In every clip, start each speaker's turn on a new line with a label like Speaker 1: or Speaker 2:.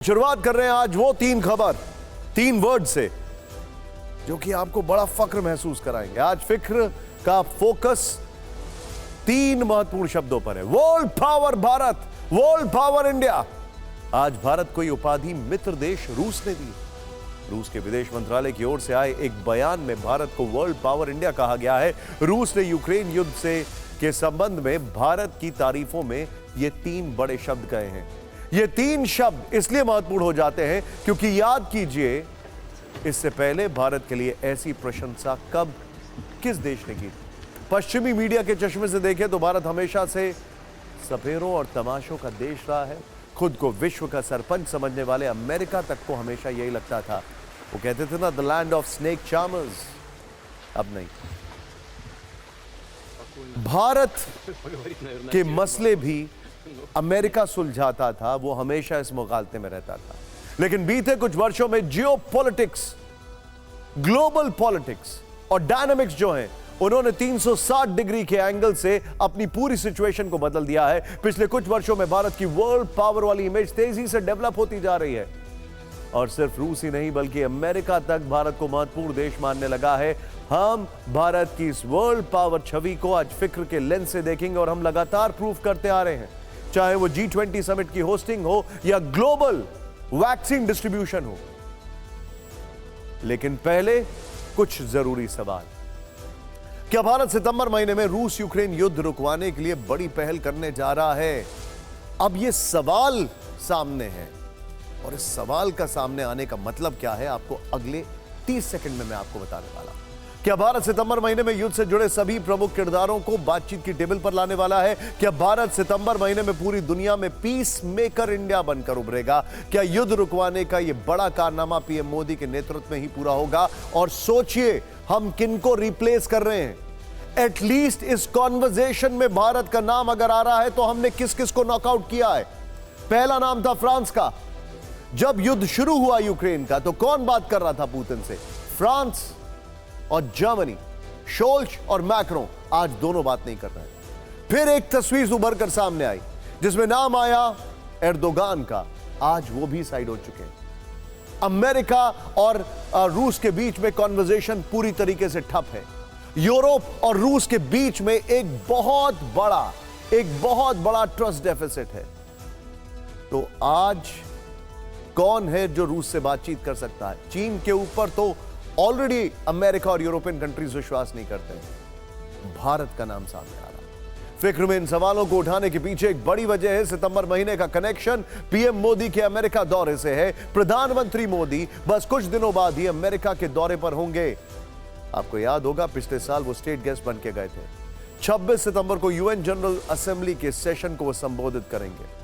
Speaker 1: शुरुआत कर रहे हैं आज वो तीन खबर, तीन वर्ड से जो कि आपको बड़ा फक्र महसूस कराएंगे। आज फिक्र का फोकस तीन महत्वपूर्ण शब्दों पर है। World power Bharat, world power India. आज भारत को यह उपाधि मित्र देश रूस ने दी। रूस के विदेश मंत्रालय की ओर से आए एक बयान में भारत को वर्ल्ड पावर इंडिया कहा गया है। रूस ने यूक्रेन युद्ध के संबंध में भारत की तारीफों में ये तीन बड़े शब्द कहे हैं। ये तीन शब्द इसलिए महत्वपूर्ण हो जाते हैं क्योंकि याद कीजिए, इससे पहले भारत के लिए ऐसी प्रशंसा कब किस देश ने की? पश्चिमी मीडिया के चश्मे से देखें तो भारत हमेशा से सपेरों और तमाशों का देश रहा है। खुद को विश्व का सरपंच समझने वाले अमेरिका तक को हमेशा यही लगता था। वो कहते थे ना, the land of snake charmers. अब नहीं, भारत के मसले भी अमेरिका सुलझाता था, वो हमेशा इस मुगालते में रहता था। लेकिन बीते कुछ वर्षों में जियोपॉलिटिक्स, ग्लोबल पॉलिटिक्स और डायनामिक्स जो हैं, उन्होंने 360 डिग्री के एंगल से अपनी पूरी सिचुएशन को बदल दिया है। पिछले कुछ वर्षों में भारत की वर्ल्ड पावर वाली इमेज तेजी से डेवलप होती जा रही है और सिर्फ रूस ही नहीं बल्कि अमेरिका तक भारत को महत्वपूर्ण देश मानने लगा है। हम भारत की इस वर्ल्ड पावर छवि को आज फिक्र के लेंस से देखेंगे और हम लगातार प्रूफ करते आ रहे हैं, चाहे वो G20 समिट की होस्टिंग हो या ग्लोबल वैक्सीन डिस्ट्रीब्यूशन हो। लेकिन पहले कुछ जरूरी सवाल। क्या भारत सितंबर महीने में रूस यूक्रेन युद्ध रुकवाने के लिए बड़ी पहल करने जा रहा है? अब यह सवाल सामने है और इस सवाल का सामने आने का मतलब क्या है, आपको अगले 30 सेकंड में मैं आपको बताने वाला हूं। क्या भारत सितंबर महीने में युद्ध से जुड़े सभी प्रमुख किरदारों को बातचीत की टेबल पर लाने वाला है? क्या भारत सितंबर महीने में पूरी दुनिया में पीस मेकर इंडिया बनकर उभरेगा? क्या युद्ध रुकवाने का यह बड़ा कारनामा पीएम मोदी के नेतृत्व में ही पूरा होगा? और सोचिए, हम किनको रिप्लेस कर रहे हैं? एटलीस्ट इस कॉन्वर्सेशन में भारत का नाम अगर आ रहा है तो हमने किस किस को नॉकआउट किया है? पहला नाम था फ्रांस का। जब युद्ध शुरू हुआ यूक्रेन का तो कौन बात कर रहा था पुतिन से? फ्रांस और जर्मनी, शोल्च और मैक्रों। आज दोनों बात नहीं कर रहे हैं। फिर एक तस्वीर उभर कर सामने आई जिसमें नाम आया एर्दोगान का। आज वो भी साइड हो चुके हैं। अमेरिका और रूस के बीच में कॉन्वर्सेशन पूरी तरीके से ठप है। यूरोप और रूस के बीच में एक बहुत बड़ा ट्रस्ट डेफिसिट है। तो आज कौन है जो रूस से बातचीत कर सकता है? चीन के ऊपर तो ऑलरेडी अमेरिका और यूरोपियन कंट्रीज विश्वास नहीं करते हैं। भारत का नाम सामने आ रहा है। फिक्र में इन सवालों को उठाने के पीछे एक बड़ी वजह है सितंबर महीने का कनेक्शन पीएम मोदी के अमेरिका दौरे से है। प्रधानमंत्री मोदी बस कुछ दिनों बाद ही अमेरिका के दौरे पर होंगे। आपको याद होगा, पिछले साल वो स्टेट गेस्ट बन के गए थे। 26 सितंबर को यूएन जनरल असेंबली के सेशन को वो संबोधित करेंगे।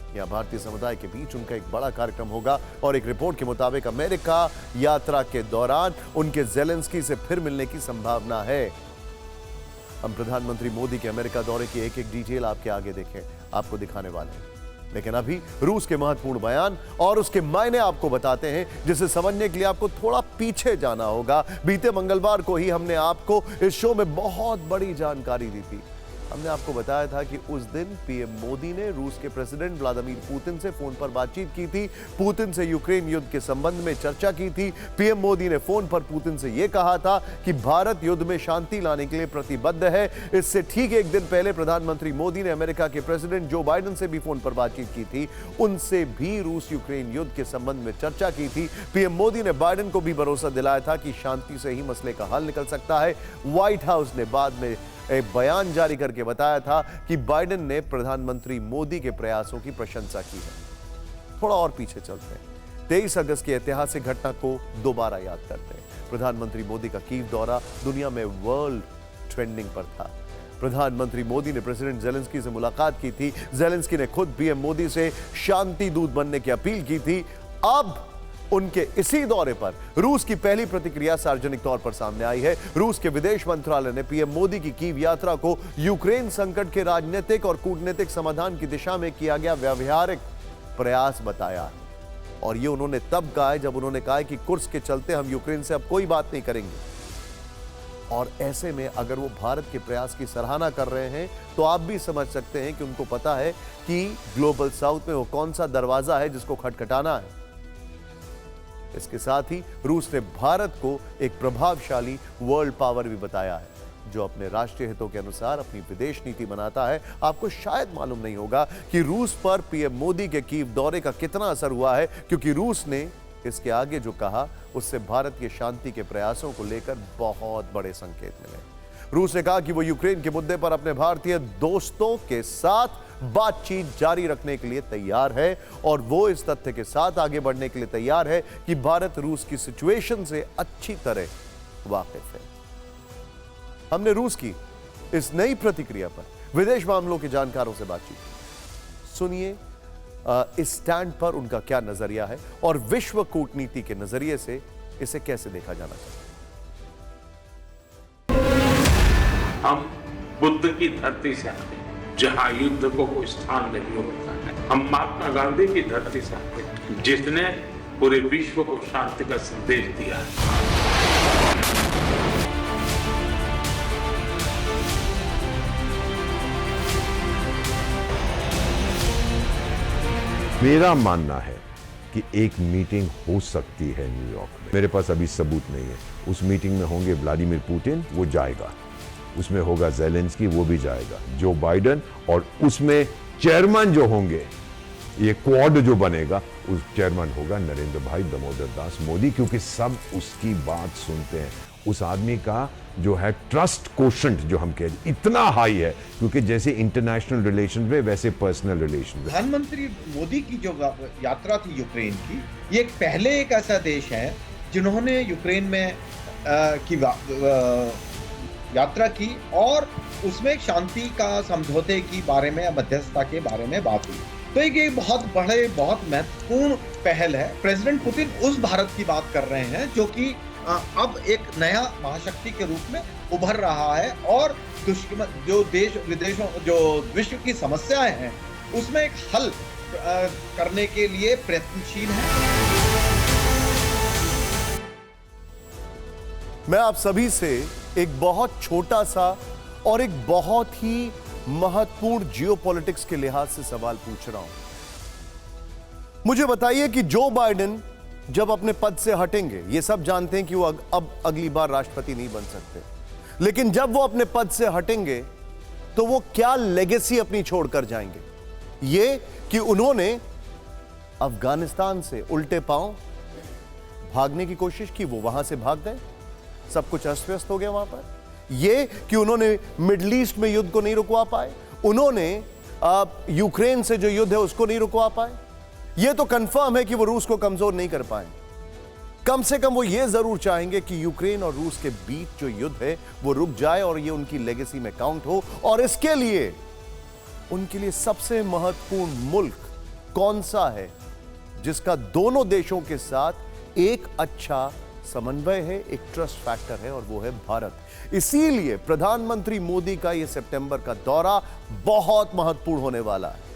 Speaker 1: यहां भारतीय समुदाय के बीच उनका एक बड़ा कार्यक्रम होगा और एक रिपोर्ट के मुताबिक अमेरिका यात्रा के दौरान उनके ज़ेलेंस्की से फिर मिलने की संभावना है। हम प्रधानमंत्री मोदी के अमेरिका दौरे की एक एक डिटेल आपके आगे देखें, आपको दिखाने वाले हैं। लेकिन अभी रूस के महत्वपूर्ण बयान और उसके मायने आपको बताते हैं, जिसे समझने के लिए आपको थोड़ा पीछे जाना होगा। बीते मंगलवार को ही हमने आपको इस शो में बहुत बड़ी जानकारी दी थी। हमने आपको बताया था कि उस दिन पीएम मोदी ने रूस के प्रेसिडेंट व्लादिमीर पुतिन से फोन पर बातचीत की थी। पुतिन से यूक्रेन युद्ध के संबंध में चर्चा की थी। पीएम मोदी ने फोन पर पुतिन से यह कहा था कि भारत युद्ध में शांति लाने के लिए प्रतिबद्ध है। इससे ठीक एक दिन पहले प्रधानमंत्री मोदी ने अमेरिका के प्रेसिडेंट जो बाइडेन से भी फोन पर बातचीत की थी। उनसे भी रूस यूक्रेन युद्ध के संबंध में चर्चा की थी। पीएम मोदी ने बाइडेन को भी भरोसा दिलाया था कि शांति से ही मसले का हल निकल सकता है। व्हाइट हाउस ने बाद में एक बयान जारी करके बताया था कि बाइडेन ने प्रधानमंत्री मोदी के प्रयासों की प्रशंसा की है। थोड़ा और पीछे चलते हैं। 23 अगस्त की ऐतिहासिक घटना को दोबारा याद करते हैं। प्रधानमंत्री मोदी का कीव दौरा दुनिया में वर्ल्ड ट्रेंडिंग पर था। प्रधानमंत्री मोदी ने प्रेसिडेंट ज़ेलेंस्की से मुलाकात की थी। ज़ेलेंस्की ने खुद पीएम मोदी से शांति दूत बनने की अपील की थी। अब उनके इसी दौरे पर रूस की पहली प्रतिक्रिया सार्वजनिक तौर पर सामने आई है। रूस के विदेश मंत्रालय ने पीएम मोदी की कीव यात्रा को यूक्रेन संकट के राजनीतिक और कूटनीतिक समाधान की दिशा में किया गया व्यावहारिक प्रयास बताया है। और यह उन्होंने तब कहा है जब उन्होंने कहा है कि कुर्स के चलते हम यूक्रेन से अब कोई बात नहीं करेंगे। और ऐसे में अगर वो भारत के प्रयास की सराहना कर रहे हैं तो आप भी समझ सकते हैं कि उनको पता है कि ग्लोबल साउथ में वो कौन सा दरवाजा है जिसको खटखटाना है। इसके साथ ही रूस ने भारत को एक प्रभावशाली वर्ल्ड पावर भी बताया है, जो अपने राष्ट्रीय हितों के अनुसार अपनी विदेश नीति बनाता है। आपको शायद मालूम नहीं होगा कि रूस पर पीएम मोदी के कीव दौरे का कितना असर हुआ है, क्योंकि रूस ने इसके आगे जो कहा उससे भारत के शांति के प्रयासों को लेकर बहुत बड़े संकेत मिले। रूस ने कहा कि वो यूक्रेन के मुद्दे पर अपने भारतीय दोस्तों के साथ बातचीत जारी रखने के लिए तैयार है और वो इस तथ्य के साथ आगे बढ़ने के लिए तैयार है कि भारत रूस की सिचुएशन से अच्छी तरह वाकिफ है। हमने रूस की इस नई प्रतिक्रिया पर विदेश मामलों के जानकारों से बातचीत की। सुनिए इस स्टैंड पर उनका क्या नजरिया है और विश्व कूटनीति के नजरिए से इसे कैसे देखा जाना चाहिए।
Speaker 2: हम बुद्ध की धरती से आते हैं जहां युद्ध को कोई स्थान नहीं होता है। हम महात्मा गांधी की धरती से आते हैं जिसने पूरे विश्व को शांति का संदेश दिया है।
Speaker 3: मेरा मानना है कि एक मीटिंग हो सकती है न्यूयॉर्क में। मेरे पास अभी सबूत नहीं है। उस मीटिंग में होंगे व्लादिमीर पुतिन, वो जाएगा। उसमें होगा ज़ेलेंस्की, वो भी जाएगा। जो बाइडेन, और उसमें चेयरमैन जो होंगे, ये क्वाड जो बनेगा, उस चेयरमैन होगा नरेंद्र भाई दामोदर दास मोदी, क्योंकि सब उसकी बात सुनते हैं। उस आदमी का जो है ट्रस्ट कोशेंट जो हम कहते हैं इतना हाई है, क्योंकि जैसे इंटरनेशनल रिलेशन में वैसे पर्सनल रिलेशन में।
Speaker 4: प्रधानमंत्री मोदी की जो यात्रा थी यूक्रेन की, ये पहले एक ऐसा देश है जिन्होंने यूक्रेन में की यात्रा की और उसमें शांति का समझौते की बारे में, मध्यस्थता के बारे में बात हुई। तो ये बहुत बड़े, बहुत महत्वपूर्ण पहल है। प्रेसिडेंट पुतिन उस भारत की बात कर रहे हैं जो कि अब एक नया महाशक्ति के रूप में उभर रहा है और जो देश विदेशों, जो विश्व की समस्याएं हैं, उसमें एक हल करने के लिए प्रयत्नशील है।
Speaker 1: मैं आप सभी से एक बहुत छोटा सा और एक बहुत ही महत्वपूर्ण जियोपॉलिटिक्स के लिहाज से सवाल पूछ रहा हूं। मुझे बताइए कि जो बाइडेन जब अपने पद से हटेंगे, ये सब जानते हैं कि वो अब अगली बार राष्ट्रपति नहीं बन सकते, लेकिन जब वो अपने पद से हटेंगे तो वो क्या लेगेसी अपनी छोड़कर जाएंगे? ये कि उन्होंने अफगानिस्तान से उल्टे पांव भागने की कोशिश की, वो वहां से भाग गए, सब कुछ अस्त व्यस्त हो गया वहां पर। ये कि उन्होंने मिडिल ईस्ट में युद्ध को नहीं रुकवा पाए, उन्होंने यूक्रेन से जो युद्ध है उसको नहीं रुकवा पाए। यह तो कंफर्म है कि वो रूस को कमजोर नहीं कर पाए। कम से कम वो ये जरूर चाहेंगे कि यूक्रेन और रूस के बीच जो युद्ध है वो रुक जाए और ये उनकी लेगेसी में काउंट हो। और इसके लिए उनके लिए सबसे महत्वपूर्ण मुल्क कौन सा है जिसका दोनों देशों के साथ एक अच्छा समन्वय है, एक ट्रस्ट फैक्टर है, और वो है भारत। इसीलिए प्रधानमंत्री मोदी का यह सितंबर का दौरा बहुत महत्वपूर्ण होने वाला है।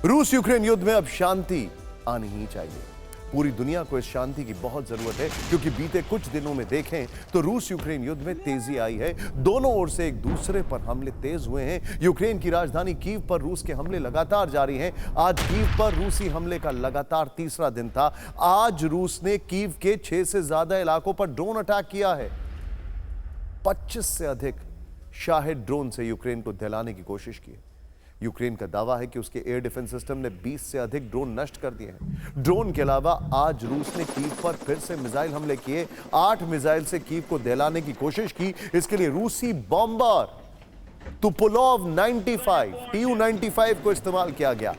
Speaker 1: रूस यूक्रेन युद्ध में अब शांति आनी ही चाहिए। पूरी दुनिया को इस शांति की बहुत जरूरत है, क्योंकि बीते कुछ दिनों में देखें तो रूस यूक्रेन युद्ध में तेजी आई है। दोनों ओर से एक दूसरे पर हमले तेज हुए हैं। यूक्रेन की राजधानी कीव पर रूस के हमले लगातार जारी हैं। आज कीव पर रूसी हमले का लगातार तीसरा दिन था। आज रूस ने कीव के 6 से ज्यादा इलाकों पर ड्रोन अटैक किया है। 25 से अधिक शाहिद ड्रोन से यूक्रेन को दहलाने की कोशिश की है। यूक्रेन का दावा है कि उसके एयर डिफेंस सिस्टम ने 20 से अधिक ड्रोन नष्ट कर दिए हैं। ड्रोन के अलावा आज रूस ने कीव पर फिर से मिसाइल हमले किए। 8 मिसाइल से कीव को दहलाने की कोशिश की। इसके लिए रूसी बॉम्बर तुपोलोव 95 Tu-95 को इस्तेमाल किया गया।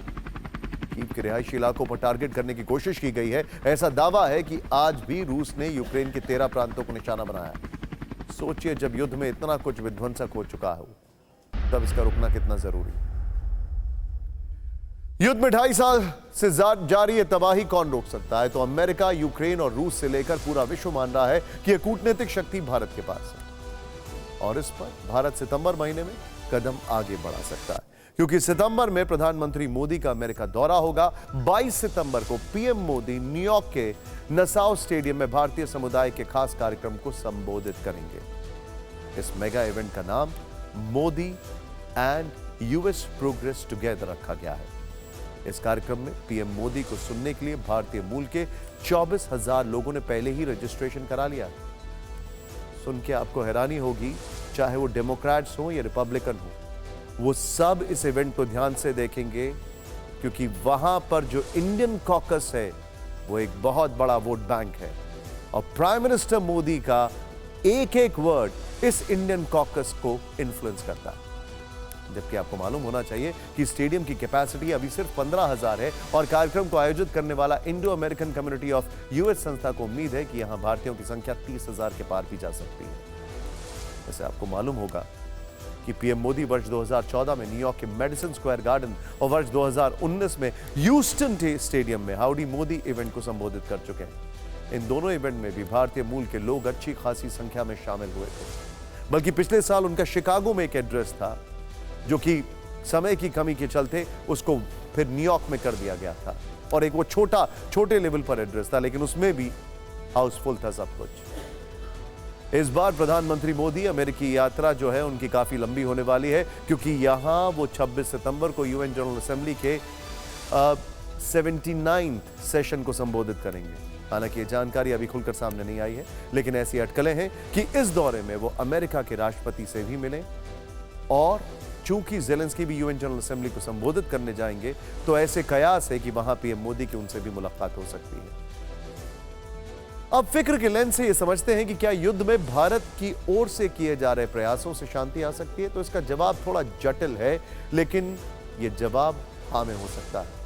Speaker 1: कीव के रिहायशी इलाकों पर टारगेट करने की कोशिश की गई है। ऐसा दावा है कि आज भी रूस ने यूक्रेन के 13 प्रांतों को निशाना बनाया है। सोचिए, जब युद्ध में इतना कुछ विध्वंसक हो चुका हो, तब इसका रुकना कितना जरूरी है। युद्ध में 2.5 साल से जारी ये तबाही कौन रोक सकता है? तो अमेरिका, यूक्रेन और रूस से लेकर पूरा विश्व मान रहा है कि यह कूटनीतिक शक्ति भारत के पास है और इस पर भारत सितंबर महीने में कदम आगे बढ़ा सकता है, क्योंकि सितंबर में प्रधानमंत्री मोदी का अमेरिका दौरा होगा। 22 सितंबर को पीएम मोदी न्यूयॉर्क के नसाओ स्टेडियम में भारतीय समुदाय के खास कार्यक्रम को संबोधित करेंगे। इस मेगा इवेंट का नाम Modi and US progress together रखा गया है। इस कार्यक्रम में पीएम मोदी को सुनने के लिए भारतीय मूल के 24,000 लोगों ने पहले ही रजिस्ट्रेशन करा लिया है। सुन के आपको हैरानी होगी, चाहे वो डेमोक्रेट्स हो या रिपब्लिकन हो, वो सब इस इवेंट को ध्यान से देखेंगे, क्योंकि वहां पर जो इंडियन कॉकस है वो एक बहुत बड़ा वोट बैंक है और प्राइम मिनिस्टर मोदी का एक एक वर्ड इस इंडियन कॉकस को इन्फ्लुएंस करता है। जबकि आपको मालूम होना चाहिए कि स्टेडियम की कैपेसिटी अभी सिर्फ 15,000 है और कार्यक्रम को आयोजित करने वाला Indo American community of US संस्था को उम्मीद है कि यहां भारतीयों की संख्या 30,000 के पार भी जा सकती है। वैसे आपको मालूम होगा कि पीएम मोदी वर्ष 2014 में न्यूयॉर्क के मेडिसन स्क्वायर गार्डन और वर्ष 2019 में ह्यूस्टन स्टेडियम में हाउडी मोदी इवेंट को संबोधित कर चुके हैं। इन दोनों इवेंट में भी भारतीय मूल के लोग अच्छी खासी संख्या में शामिल हुए थे। बल्कि पिछले साल उनका शिकागो में एक एड्रेस था, जो कि समय की कमी के चलते उसको फिर न्यूयॉर्क में कर दिया गया था और एक वो छोटे लेवल पर एड्रेस था, लेकिन उसमें भी हाउसफुल था सब कुछ। इस बार प्रधानमंत्री मोदी अमेरिकी यात्रा जो है उनकी काफी लंबी होने वाली है, क्योंकि यहां वो 26 सितंबर को यूएन जनरल असेंबली के 79th सेशन को संबोधित करेंगे। हालांकि ये जानकारी अभी खुलकर सामने नहीं आई है, लेकिन ऐसी अटकलें हैं कि इस दौरे में वो अमेरिका के राष्ट्रपति से भी मिले और चूंकि ज़ेलेंस्की भी यूएन जनरल असेंबली को संबोधित करने जाएंगे, तो ऐसे कयास है कि वहां पीएम मोदी की उनसे भी मुलाकात हो सकती है। अब फिक्र के लेंस से यह समझते हैं कि क्या युद्ध में भारत की ओर से किए जा रहे प्रयासों से शांति आ सकती है, तो इसका जवाब थोड़ा जटिल है, लेकिन यह जवाब हाँ में हो सकता है।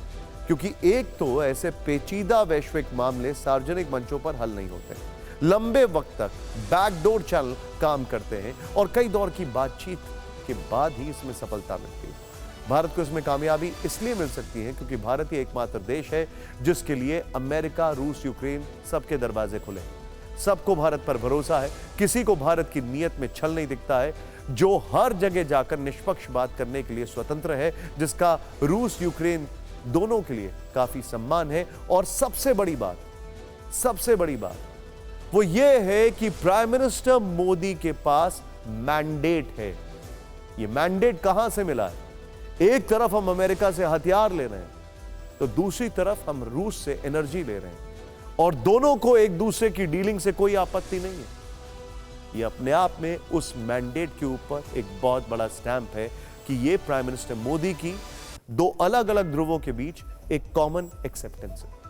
Speaker 1: क्योंकि एक तो ऐसे पेचीदा वैश्विक मामले सार्वजनिक मंचों पर हल नहीं होते, लंबे वक्त तक बैकडोर चैनल काम करते हैं और कई दौर की बातचीत के बाद ही इसमें सफलता मिलती है। भारत को इसमें कामयाबी इसलिए मिल सकती है क्योंकि भारत ही एकमात्र देश है जिसके लिए अमेरिका, रूस, यूक्रेन सबके दरवाजे खुले। सबको भारत पर भरोसा है, किसी को भारत की नीयत में छल नहीं दिखता है, जो हर जगह जाकर निष्पक्ष बात करने के लिए स्वतंत्र है, जिसका रूस, यूक्रेन दोनों के लिए काफी सम्मान है। और सबसे बड़ी बात वो ये है कि प्राइम मिनिस्टर मोदी के पास मैंडेट है। ये मैंडेट कहां से मिला है? एक तरफ हम अमेरिका से हथियार ले रहे हैं, तो दूसरी तरफ हम रूस से एनर्जी ले रहे हैं, और दोनों को एक दूसरे की डीलिंग से कोई आपत्ति नहीं है। ये अपने आप में उस मैंडेट के ऊपर एक बहुत बड़ा स्टैंप है कि ये प्राइम मिनिस्टर मोदी की दो अलग अलग ध्रुवों के बीच एक कॉमन एक्सेप्टेंस है।